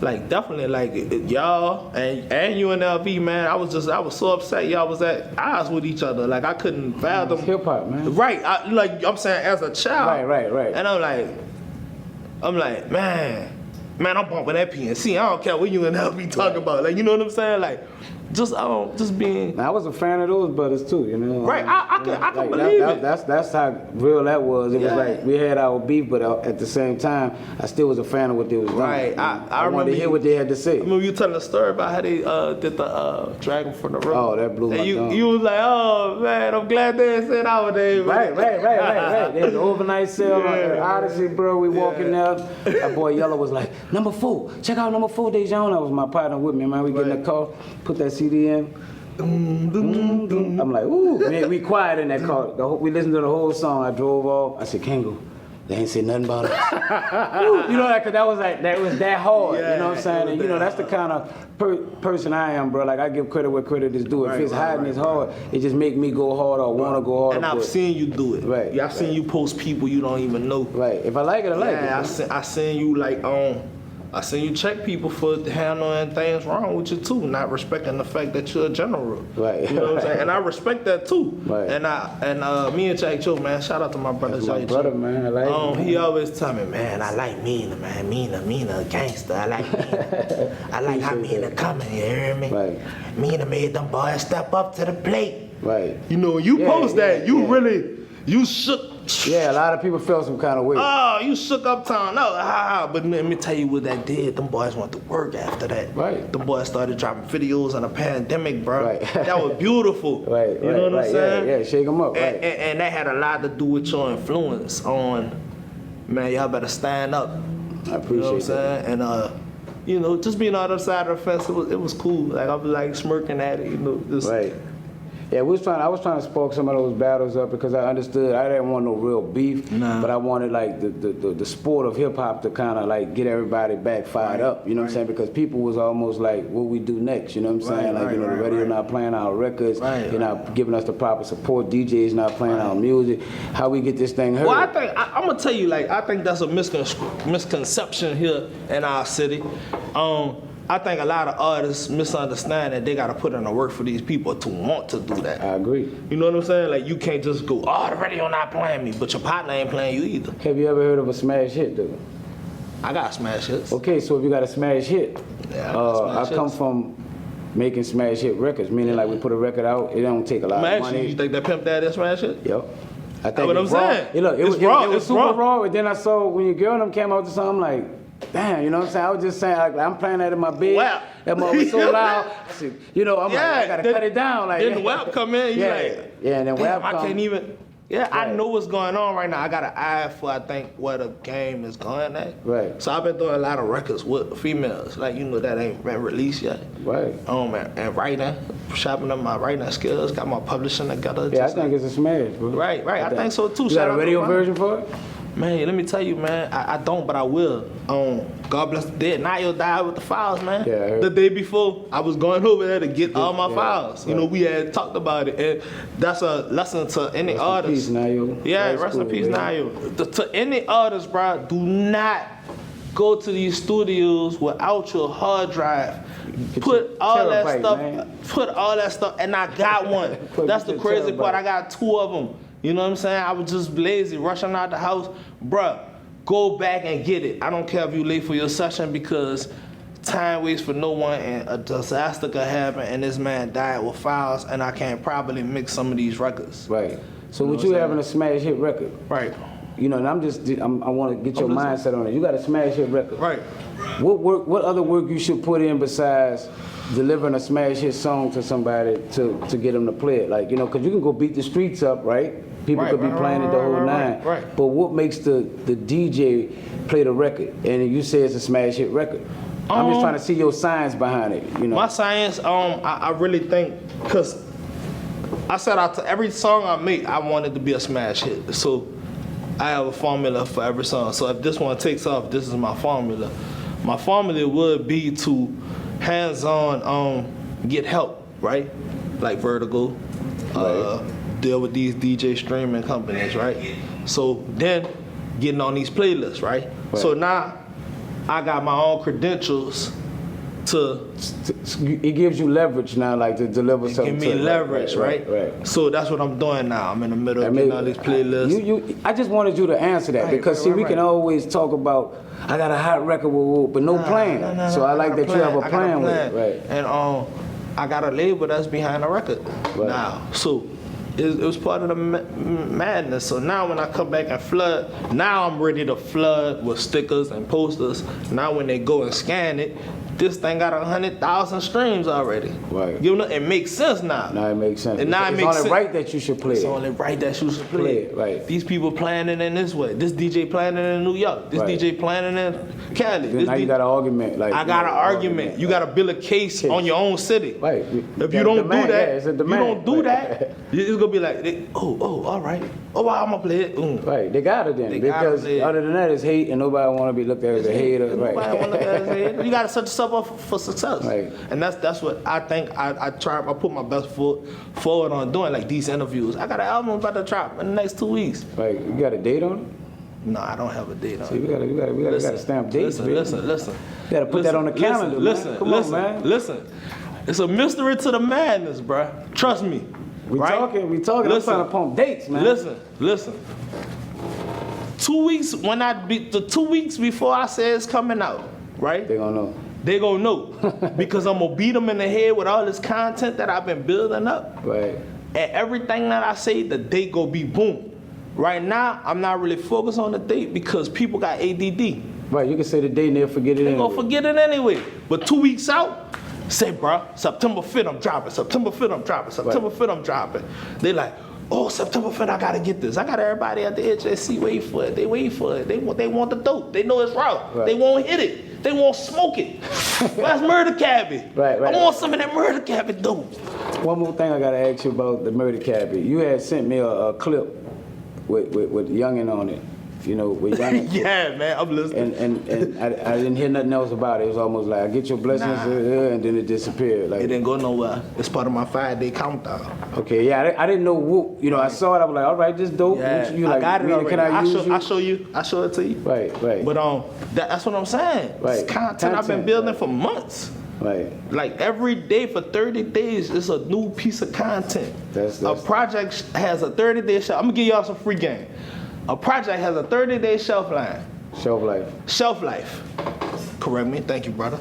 S1: like definitely like y'all and UNLV, man. I was so upset y'all was at odds with each other. Like I couldn't fathom
S2: hip hop, man.
S1: Right, I'm saying as a child.
S2: Right.
S1: And I'm like, man, I'm bumping that PNC. I don't care what UNLV talking about. Like, you know what I'm saying? Like. Just being.
S2: I was a fan of those brothers too, you know.
S1: Right, I can believe it.
S2: That's how real that was. It was like we had our beef, but at the same time, I still was a fan of what they was doing.
S1: Right, I
S2: wanted to hear what they had to say.
S1: I remember you telling a story about how they did the Dragon from the Road.
S2: Oh, that blew my dome.
S1: You was like, oh man, I'm glad they ain't saying nowadays.
S2: Right. There's an overnight sale on Odyssey, bro. We walking there. That boy Yellow was like, number 4. Check out number 4, Dejan. That was my partner with me, man. We get in the car, put that CD in. I'm like, ooh. We quiet in that car. We listened to the whole song. I drove off. I said, Kango, they ain't say nothing about us. You know that, cause that was that hard.
S1: Yeah,
S2: you know what I'm saying? And you know that's the kind of person I am, bro. Like I give credit where credit is due. If it's hard and it's hard, it just make me go hard or want to go hard.
S1: And I've seen you do it.
S2: Right.
S1: Yeah, I've seen you post people you don't even know.
S2: Right. If I like it, I like it.
S1: Yeah, I seen you like I seen you check people for handling things wrong with you too, not respecting the fact that you're a general.
S2: Right.
S1: You know what I'm saying? And I respect that too.
S2: Right.
S1: And me and Jack Joe, man, shout out to my brother.
S2: That's my brother, man. I like him.
S1: He always tell me, man, I like Meana, man. Meana, a gangster. I like Meana. I like how Meana coming, you hear me?
S2: Right.
S1: Meana made them boys step up to the plate.
S2: Right.
S1: You know, you post that, you shook.
S2: Yeah, a lot of people felt some kind of way.
S1: Oh, you shook Uptown. No, but let me tell you what that did. Them boys went to work after that.
S2: Right.
S1: Them boys started dropping videos on the pandemic, bro.
S2: Right.
S1: That was beautiful.
S2: Right.
S1: You know what I'm saying?
S2: Yeah, shake them up.
S1: And that had a lot to do with your influence on, man, y'all better stand up.
S2: I appreciate
S1: You know what I'm saying? And, you know, just being on the other side of the fence, it was cool. Like, I was like smirking at it, you know. Just,
S2: right. Yeah, I was trying to spark some of those battles up because I understood I didn't want no real beef, but I wanted like the sport of hip hop to kind of like get everybody back fired up. You know what I'm saying? Because people was almost like, what we do next? You know what I'm saying? Like the radio not playing our records, you're not giving us the proper support. DJs not playing our music. How we get this thing heard?
S1: Well, I'm gonna tell you, like, I think that's a misconception here in our city. I think a lot of artists misunderstand that they gotta put in the work for these people to want to do that.
S2: I agree.
S1: You know what I'm saying? Like, you can't just go, oh, the radio not playing me, but your partner ain't playing you either.
S2: Have you ever heard of a smash hit, dude?
S1: I got smash hits.
S2: Okay, so if you got a smash hit, I come from making smash hit records, meaning like we put a record out, it don't take a lot of money.
S1: You think that Pimp Daddy smash hit?
S2: Yep. I think
S1: that's what I'm saying.
S2: It was super raw, and then I saw when your girl and them came out to something, I'm like, damn, you know what I'm saying? I was just saying, like, I'm playing that in my bed.
S1: Wow.
S2: That mother was so loud. You know, I'm like, I gotta cut it down. Like,
S1: then the WAP come in, you like,
S2: and then WAP come.
S1: I can't even. Yeah, I know what's going on right now. I got an eye for, I think, where the game is going at.
S2: Right.
S1: So I've been doing a lot of records with females, like, you know, that ain't been released yet.
S2: Right.
S1: And writing, shopping up my writing skills, got my publishing together.
S2: Yeah, I think it's a smash, bro.
S1: Right. I think so too.
S2: You got a radio version for it?
S1: Man, let me tell you, man, I don't, but I will. God bless the dead. Nayo died with the files, man.
S2: Yeah, I heard.
S1: The day before, I was going over there to get all my files.
S2: Right.
S1: You know, we had talked about it, and that's a lesson to any artist.
S2: Rest in peace, Nayo.
S1: Yeah, rest in peace, Nayo. To any artist, bro, do not go to these studios without your hard drive. Put all that
S2: terabyte,
S1: stuff.
S2: man.
S1: Put all that stuff, and I got one. That's the
S2: your
S1: crazy part.
S2: terabyte.
S1: I got 2 of them. You know what I'm saying? I was just lazy, rushing out the house, bruh. Go back and get it. I don't care if you late for your session because time waits for no one, and a disaster could happen, and this man died with files, and I can't probably mix some of these records.
S2: Right. So
S1: You know
S2: with
S1: what
S2: you
S1: I'm
S2: having a smash hit record,
S1: Right.
S2: you know, and I want to get your mindset on it. You got a smash hit record.
S1: Right.
S2: What other work you should put in besides delivering a smash hit song to somebody to get them to play it? Like, you know, because you can go beat the streets up, right? People could be playing it the whole nine.
S1: Right.
S2: But what makes the DJ play the record? And you say it's a smash hit record. I'm just trying to see your science behind it, you know.
S1: My science, I really think, because I set out to every song I make, I want it to be a smash hit. So I have a formula for every song. So if this one takes off, this is my formula. My formula would be to hands-on get help, right? Like Vertigo, deal with these DJ streaming companies, right? So then getting on these playlists, right? So now I got my own credentials to.
S2: It gives you leverage now, like to deliver something.
S1: Give me leverage, right? So that's what I'm doing now. I'm in the middle of getting all these playlists.
S2: I just wanted you to answer that because see, we can always talk about I got a hot record, but no plan. So I like that you have a plan with it, right?
S1: And I got a label that's behind the record now. So it was part of the madness. So now when I come back and flood, now I'm ready to flood with stickers and posters. Now when they go and scan it, this thing got 100,000 streams already.
S2: Right.
S1: You know, it makes sense now.
S2: Now it makes sense.
S1: And now
S2: it's
S1: it makes
S2: only
S1: sense.
S2: Right that you should play
S1: It's
S2: it.
S1: only right that you should play it.
S2: Right.
S1: These people playing it in this way. This DJ playing it in New York. This
S2: Right.
S1: DJ playing it in Cali.
S2: Now you got an argument. Like
S1: I got an argument. You got to build a case on your own city.
S2: Right.
S1: If you don't do that,
S2: it's a
S1: you
S2: demand.
S1: don't do that, it's gonna be like, all right. Oh, well, I'm gonna play it.
S2: Right. They got it then. Because other than that, it's hate, and nobody want to be looked at as a hater. Right.
S1: Nobody want to look at it as a hater. You got to set yourself up for success.
S2: Right.
S1: And that's what I think. I put my best foot forward on doing, like these interviews. I got an album about to drop in the next 2 weeks.
S2: Right. You got a date on it?
S1: No, I don't have a date on
S2: See,
S1: it.
S2: we gotta stamp dates.
S1: Listen.
S2: You gotta put that on the calendar. Come on, man.
S1: Listen. It's a mystery to the madness, bruh. Trust me.
S2: We talking.
S1: Listen.
S2: I'm trying to pump dates, man.
S1: Listen. 2 weeks the 2 weeks before I say it's coming out, right?
S2: They gonna know.
S1: They gonna know because I'm gonna beat them in the head with all this content that I've been building up.
S2: Right.
S1: And everything that I say, the date gonna be boom. Right now, I'm not really focused on the date because people got ADD.
S2: Right. You can say the date and they'll forget it.
S1: They
S2: anyway.
S1: gonna forget it anyway. But 2 weeks out, say, bruh, September 5th I'm dropping. September 5th I'm dropping. September 5th I'm dropping. They like, oh, September 5th I gotta get this. I got everybody at the edge of their seat wait for it. They wait for it. They want the dope. They know it's raw.
S2: Right.
S1: They won't hit it. They won't smoke it. That's murder cabbie.
S2: Right.
S1: I want some of that murder cabbie dope.
S2: One more thing I gotta ask you about the murder cabbie. You had sent me a clip with Youngin on it. You know, with Youngin.
S1: Yeah, man, I'm listening.
S2: And I didn't hear nothing else about it. It was almost like I get your blessings and then it disappeared. Like
S1: It didn't go nowhere. It's part of my 5-day countdown.
S2: okay, yeah, I didn't know what. You know, I saw it. I was like, all right, this dope.
S1: Yeah,
S2: You like,
S1: I got it already.
S2: Can I use you?
S1: I show it to you.
S2: Right.
S1: But that's what I'm saying.
S2: Right.
S1: It's content I've been building for months.
S2: Right.
S1: Like every day for 30 days, it's a new piece of content. A project has a 30-day shelf. I'm gonna give y'all some free game. A project has a 30-day shelf life. Shelf life. Correct me. Thank you, brother.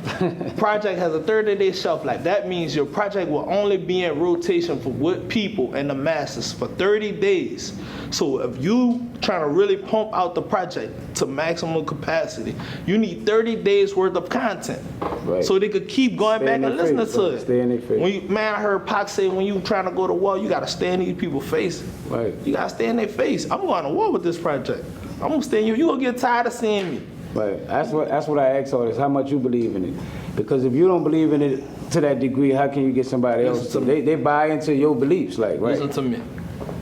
S1: Project has a 30-day shelf life. That means your project will only be in rotation with people and the masses for 30 days. So if you trying to really pump out the project to maximum capacity, you need 30 days worth of content.
S2: Right.
S1: So they could keep going back and listening to it.
S2: Stay in their face.
S1: I heard Pac say when you trying to go to war, you gotta stay in these people's face.
S2: Right.
S1: You gotta stay in their face. I'm going to war with this project. I'm gonna stay in you. You gonna get tired of seeing me.
S2: Right. That's what I ask artists, how much you believe in it. Because if you don't believe in it to that degree, how can you get somebody else to? They buy into your beliefs, like, right?
S1: Listen to me.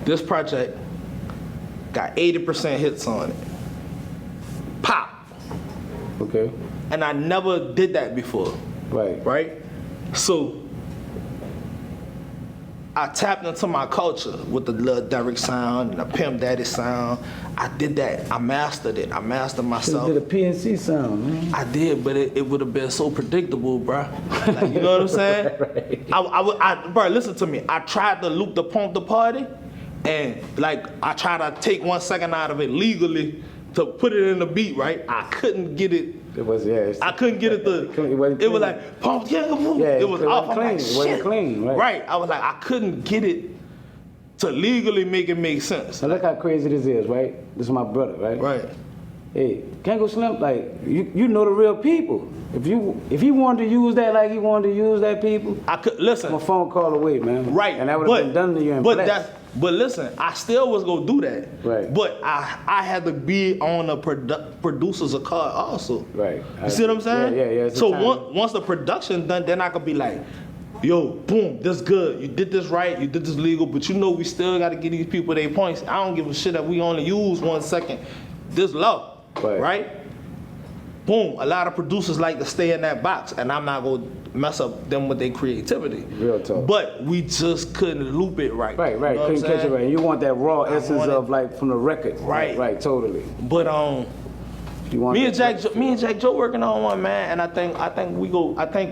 S1: This project got 80% hits on it. Pop.
S2: Okay.
S1: And I never did that before.
S2: Right.
S1: Right? So I tapped into my culture with the Lil Derek sound and the Pimp Daddy sound. I did that. I mastered it. I mastered myself.
S2: You did a PNC sound, man.
S1: I did, but it would have been so predictable, bro. Like, you know what I'm saying?
S2: Right.
S1: Bro, listen to me. I tried to loop the Pump the Party, and like I tried to take 1 second out of it legally to put it in the beat, right? I couldn't get it.
S2: It was, yeah.
S1: I couldn't get it to. It was like pump, yeah, boom.
S2: Yeah,
S1: it was off. I'm
S2: clean.
S1: like,
S2: It
S1: shit.
S2: wasn't clean, right?
S1: Right. I was like, I couldn't get it to legally make it make sense.
S2: Now look how crazy this is, right? This is my brother, right?
S1: Right.
S2: Hey, Kango Slim, like you know the real people. If he wanted to use that like he wanted to use that, people,
S1: I could listen.
S2: I'm a phone call away, man.
S1: Right.
S2: And that would have been done to you in black.
S1: But listen, I still was gonna do that.
S2: Right.
S1: But I had to be on the producer's card also.
S2: Right.
S1: You see what I'm saying?
S2: Yeah.
S1: So once the production done, then I could be like, yo, boom, this good. You did this right. You did this legal. But you know we still got to give these people their points. I don't give a shit that we only use 1 second. This low. Right? Boom. A lot of producers like to stay in that box, and I'm not gonna mess up them with their creativity.
S2: Real talk.
S1: But we just couldn't loop it right.
S2: Right.
S1: You know
S2: Couldn't catch it right. You want that raw essence of like from the record.
S1: Right.
S2: Totally.
S1: But
S2: You want
S1: me and Jack Joe working on one, man, and I think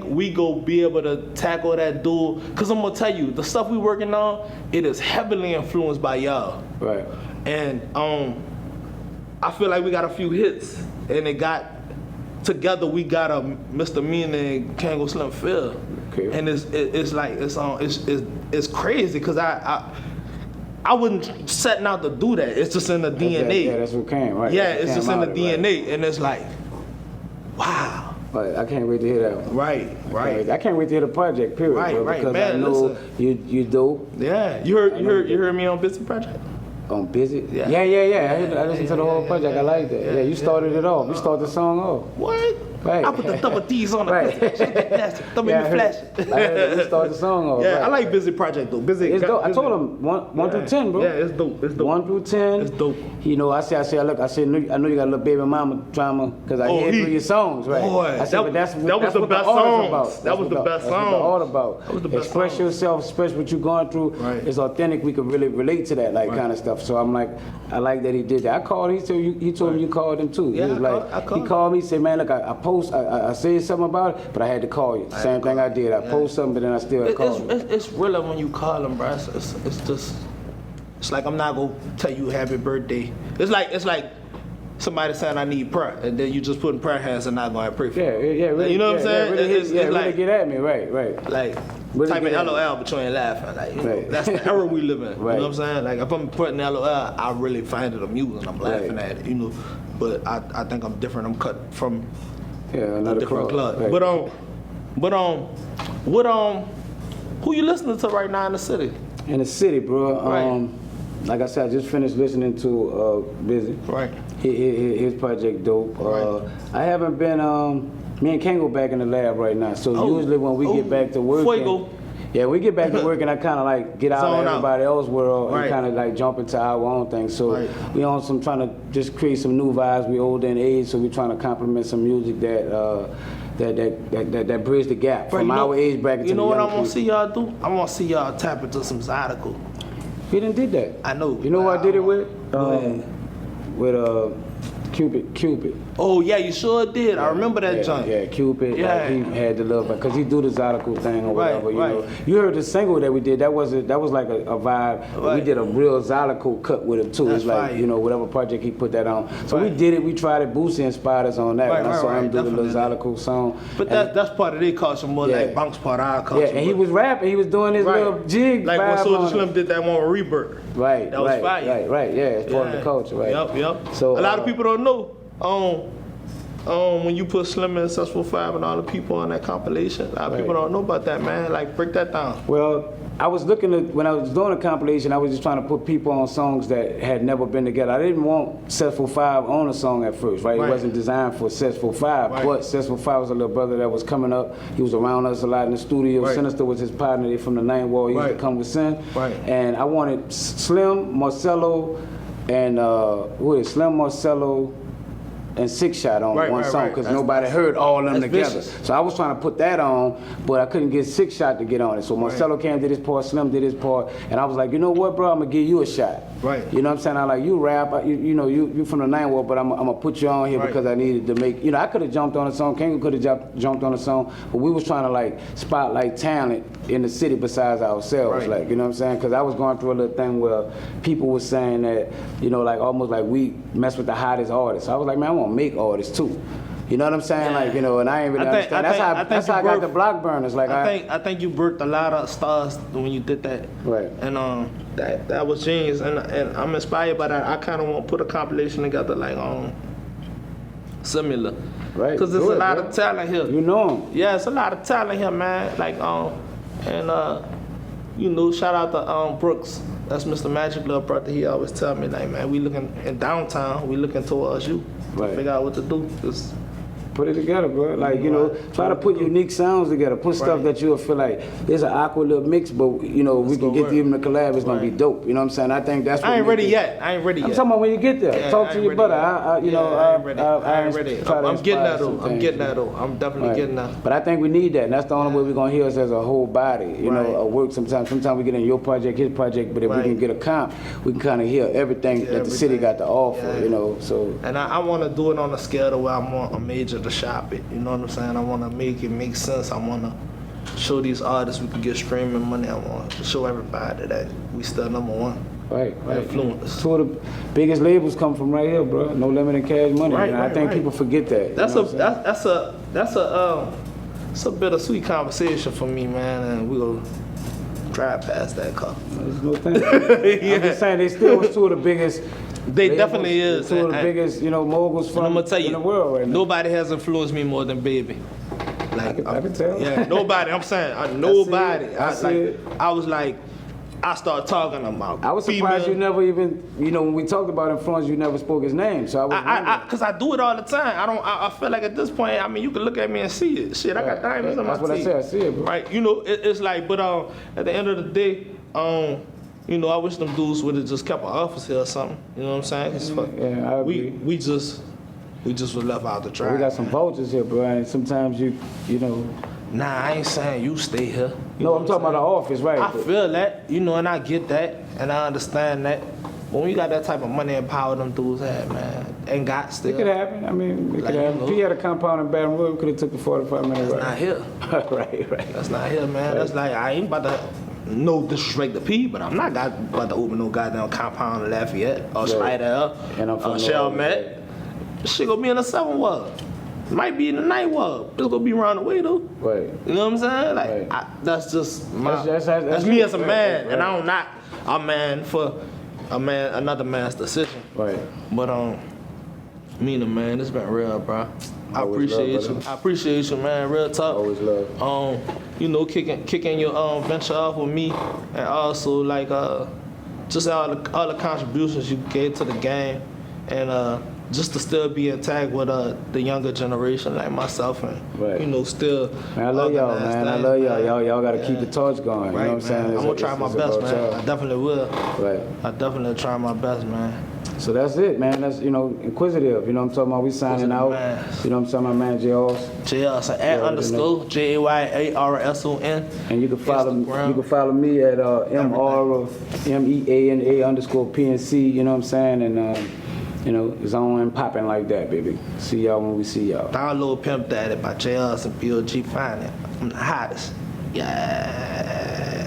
S1: we go be able to tackle that duel. Cause I'm gonna tell you, the stuff we working on, it is heavily influenced by y'all.
S2: Right.
S1: And I feel like we got a few hits, and it got together. We got a Mr. Meana and Kango Slim feel, and it's crazy because I wasn't setting out to do that. It's just in the DNA.
S2: Yeah, that's what came, right?
S1: Yeah, it's just in the DNA, and it's like, wow.
S2: Right, I can't wait to hear that one.
S1: Right.
S2: I can't wait to hear the project, period. Bro,
S1: Right,
S2: because
S1: man,
S2: I know
S1: listen.
S2: you dope.
S1: Yeah, you heard me on Busy Project?
S2: On Busy?
S1: Yeah.
S2: I listened to the whole project. I like that. Yeah, you started it off. You started the song off.
S1: What?
S2: Right.
S1: I put the double D's on the Thumb in the flash.
S2: You started the song off.
S1: Yeah,
S2: right.
S1: I like Busy Project though. Busy.
S2: It's dope. I told him 1 through 10, bro.
S1: Yeah, it's dope.
S2: 1 through 10.
S1: It's dope.
S2: You know, I said, look, I know you got a little baby mama drama because I hear through your songs, right?
S1: Boy,
S2: I said, but that's
S1: that was the
S2: what
S1: best
S2: the art
S1: songs.
S2: is about.
S1: That was the best
S2: That's what the
S1: songs.
S2: art about.
S1: That was the best
S2: Express
S1: songs.
S2: yourself, express what you're going through.
S1: Right.
S2: It's authentic. We can really relate to that kind of stuff. So I'm like, I like that he did that. I called. He told me you called him too.
S1: Yeah,
S2: he was he called me. He said, man, look, I said something about it, but I had to call you. Same thing I did. I post something, but then I still called you.
S1: It's realer when you call them, bro. It's like I'm not gonna tell you happy birthday. It's like somebody saying I need prayer, and then you just putting prayer hands and not gonna pray for it.
S2: Yeah, really.
S1: You know what I'm saying?
S2: Really,
S1: like,
S2: get at me, right.
S1: Like
S2: Really
S1: typing
S2: get
S1: LOL but you ain't laughing. Like, you know,
S2: Right.
S1: that's the era we live in.
S2: Right.
S1: You know what I'm saying? Like if I'm putting LOL, I really find it amusing. I'm laughing at it, you know. But I think I'm different. I'm cut from
S2: another
S1: a different
S2: club.
S1: club.
S2: Right.
S1: But who you listening to right now in the city?
S2: In the city, bro.
S1: Right.
S2: Like I said, I just finished listening to Busy.
S1: Right.
S2: His project dope.
S1: Right.
S2: I haven't been. Me and Kango back in the lab right now. So usually when we get back to work, we get back to work and I kind of like get out of everybody else's world and kind of like jump into our own thing. So we on some trying to just create some new vibes. We older in age, so we trying to complement some music that bridge the gap from our age bracket to the
S1: You know what I
S2: young
S1: want to see y'all do? I want to see y'all tap into some Zydeco.
S2: We didn't did that.
S1: I know.
S2: You know what I did it with? With Cupid.
S1: Oh yeah, you sure did. I remember that joint.
S2: Yeah, Cupid.
S1: Yeah.
S2: Like, he had the love because he do the Zydeco thing or whatever.
S1: Right,
S2: You know, you heard the single that we did. That was like a vibe.
S1: Right.
S2: We did a real Zydeco cut with it too.
S1: That's
S2: it's like
S1: fire.
S2: you know whatever project he put that on. So we did it. We tried it. Boosie inspired us on that.
S1: Right,
S2: when I saw him do
S1: definitely.
S2: the little Zydeco song.
S1: But that's part of their culture, more like Bounce part of our culture.
S2: Yeah, and he was rapping. He was doing his little jig.
S1: Like when
S2: vibe
S1: Soulja
S2: on it.
S1: Slim did that one with Rebirth.
S2: Right,
S1: That was fire.
S2: right. Yeah, it's part of the culture. Right.
S1: Yep.
S2: So
S1: a lot of people don't know. When you put Slim and Successful 5 and all the people on that compilation, a lot of people don't know about that, man. Like, break that down.
S2: Well, I was looking at, when I was doing a compilation, I was just trying to put people on songs that had never been together. I didn't want Successful 5 on a song at first, right? It wasn't designed for Successful 5, but Successful 5 was a little brother that was coming up. He was around us a lot in the studio. Sinister was his partner. They from the Ninth Wall. He used to come with Sin. And I wanted Slim, Marcello, and Slim, Marcello, and 6 Shot on one song because
S1: That's-
S2: nobody heard all of them together.
S1: vicious.
S2: So I was trying to put that on, but I couldn't get 6 Shot to get on it. So Marcelo Cam did his part, Slim did his part, and I was like, you know what, bro, I'm gonna give you a shot.
S1: Right.
S2: You know what I'm saying? I like you rap, you from the 9 Ward, but I'm gonna put you on here because I needed to make. I could have jumped on a song, King could have jumped on a song, but we was trying to like spotlight talent in the city besides ourselves, like you know what I'm saying? Because I was going through a little thing where people were saying that, like almost like we mess with the hottest artists. I was like, man, I want to make artists too. You know what I'm saying? Like, and I ain't really understand. That's how I got the block burners. Like
S1: I think you birthed a lot of stars when you did that.
S2: Right.
S1: And that was genius. And I'm inspired by that. I kind of want to put a compilation together like similar.
S2: Right.
S1: Because there's a lot of talent here.
S2: You know him.
S1: Yeah, it's a lot of talent here, man. Like shout out to Brooks. That's Mr. Magic Little Brother. He always tell me like, man, we looking in downtown. We looking towards you.
S2: Right.
S1: Figure out what to do.
S2: Put it together, bro. Like, try to put unique sounds together. Put stuff that you'll feel like it's an awkward little mix, but, we can get even the collab. It's going to be dope. You know what I'm saying? I think that's what
S1: I ain't ready yet. I'm talking
S2: about when you get there.
S1: Yeah,
S2: Talk to your brother.
S1: I ain't ready. I'm getting that, though. I'm definitely getting that.
S2: But I think we need that, and that's the only way we're going to hear us as a whole body, a work sometimes. Sometimes we get in your project, his project, but if we can get a comp, we can kind of hear everything that the city got to offer, so.
S1: And I want to do it on a scale to where I want a major to shop it. You know what I'm saying? I want to make it make sense. I want to show these artists we can get streaming money. I want to show everybody that we still #1.
S2: Right.
S1: Influence.
S2: Two of the biggest labels come from right here, bro. No Limit and Cash Money. And I think people forget that.
S1: That's a bittersweet conversation for me, man. And we gonna drive past that car.
S2: There's no thing. I'm just saying they still was two of the biggest.
S1: They definitely is.
S2: Two of the biggest, moguls from
S1: I'm gonna tell you,
S2: in the world right now.
S1: Nobody has influenced me more than Baby. Like
S2: I can tell.
S1: Yeah, nobody. I'm saying nobody. I was like, I started talking about.
S2: I was surprised you never even, when we talked about influence, you never spoke his name. So
S1: because I do it all the time. I feel like at this point, you can look at me and see it. Shit, I got diamonds on my teeth.
S2: That's what I said. I see it, bro.
S1: Right? It's like, but at the end of the day, I wish them dudes would have just kept an office here or something. You know what I'm saying?
S2: Yeah, I agree.
S1: We just were left out to try.
S2: We got some vultures here, bro, and sometimes you know.
S1: Nah, I ain't saying you stay here.
S2: No, I'm talking about the office, right?
S1: I feel that, and I get that, and I understand that. But when you got that type of money and power them dudes have, man, and got still.
S2: It could happen. It could happen. If he had a compound in Baton Rouge, we could have took the 45-minute ride.
S1: That's not here.
S2: right.
S1: That's not here, man. Right. That's like, I ain't about to, no disrespect to P, but I'm not about to open no goddamn compound in Lafayette or Slidell or Chalmette. This shit gonna be in the 7 Ward. Might be in the 9 Ward. It's gonna be around the way though.
S2: Right.
S1: You know what I'm saying? Like, that's just my, that's me as a man, and I'm not a man for another man's decision.
S2: Right.
S1: But Meana, man, it's been real, bro. I appreciate you, man. Real talk.
S2: Always love.
S1: Kicking your venture off with me, and also like just all the contributions you gave to the game, and just to still be intact with the younger generation like myself, and still.
S2: Man, I love y'all, man. I love y'all. Y'all gotta keep the torch going. You know what I'm saying?
S1: I'm gonna try my best, man. I definitely will.
S2: Right.
S1: I definitely try my best, man.
S2: So that's it, man. That's Inquisitive. You know what I'm talking about? We signing out. You know what I'm saying? My man Jayarson.
S1: Jayarson @ JAYARSON.
S2: And you can follow me at MEANA_PNC. You know what I'm saying? And it's on and popping like that, baby. See y'all when we see y'all.
S1: Download Pimp Daddy by Jayarson BOG. Find it. I'm the hottest. Yeah.